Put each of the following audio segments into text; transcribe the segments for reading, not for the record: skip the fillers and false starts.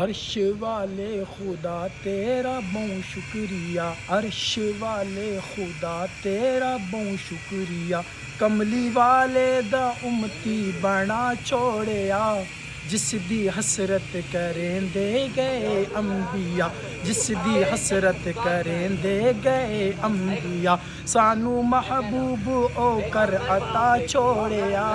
عرش والے خدا تیرا بہت شکریہ، عرش والے خدا تیرا بہت شکریہ، کملی والے دا امتی بنا چھوڑیا، جس دی حسرت کریں دے گئے انبیاء، جس دی حسرت کریں دے گئے انبیاء، سانو محبوب او کر عطا چھوڑیا،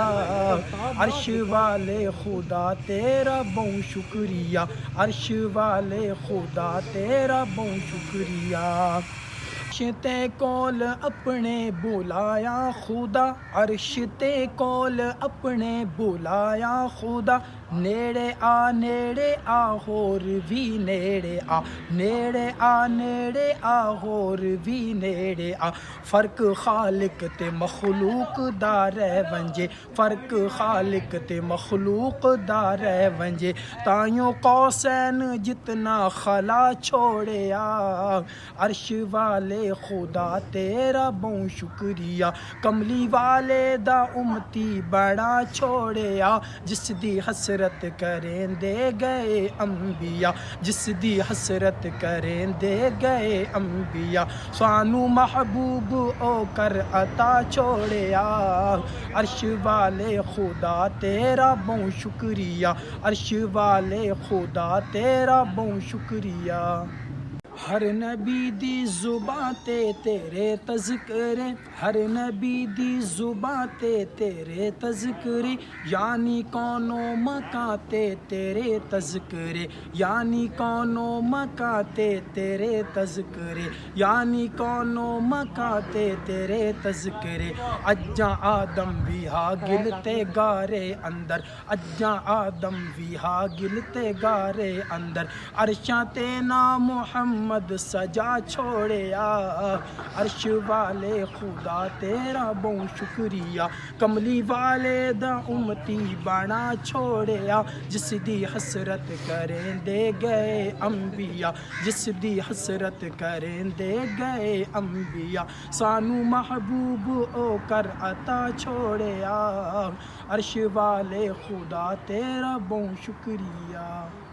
عرش والے خدا تیرا بہت شکریہ، عرش والے خدا تیرا بہت شکریہ، عرش تے کول اپنے بلایا خدا، عرش تے کول اپنے بلایا خدا، نیڑے آ ہور بھی نیڑے آ، نیڑے آ ہور بھی نیڑے آ، فرق خالق تے مخلوق دا رہ ونجے، فرق خالق تے مخلوق دا رہ ونجے، تائیوں قوسین جتنا خلا چھوڑیا، عرش والے خدا تیرا بہت شکریہ، کملی والے دا امتی بڑا چھوڑیا، جس دی حسرت کریں دے گئے انبیاء، جس دی حسرت کریں دے گئے انبیاء، سانو محبوب او کر عطا چھوڑیا، عرش والے خدا تیرا بہت شکریہ، عرش والے خدا تیرا بہت شکریہ، ہر نبی دی زباں تے تیرے تذکرے، ہر نبی دی زباں تے تیرے تذکرے، یعنی کونو مکاں تے تیرے تذکرے، یعنی کونو مکاں تے تیرے تذکرے، یعنی کونو مکاں تے تیرے تذکرے، اجاں آدم بھی ہا گلتے گارے اندر، اجاں آدم بھی ہا گلتے گارے اندر، عرشاں تے نام محمد سجا چھوڑیا، عرش والے خدا تیرا بہت شکریہ، کملی والے دا امتی بنا چھوڑیا، جس دی حسرت کریں دے گئے انبیاء، جس دی حسرت کریں دے گئے انبیاء، سانو محبوب او کر عطا چھوڑیا، عرش والے خدا تیرا بہت شکریہ۔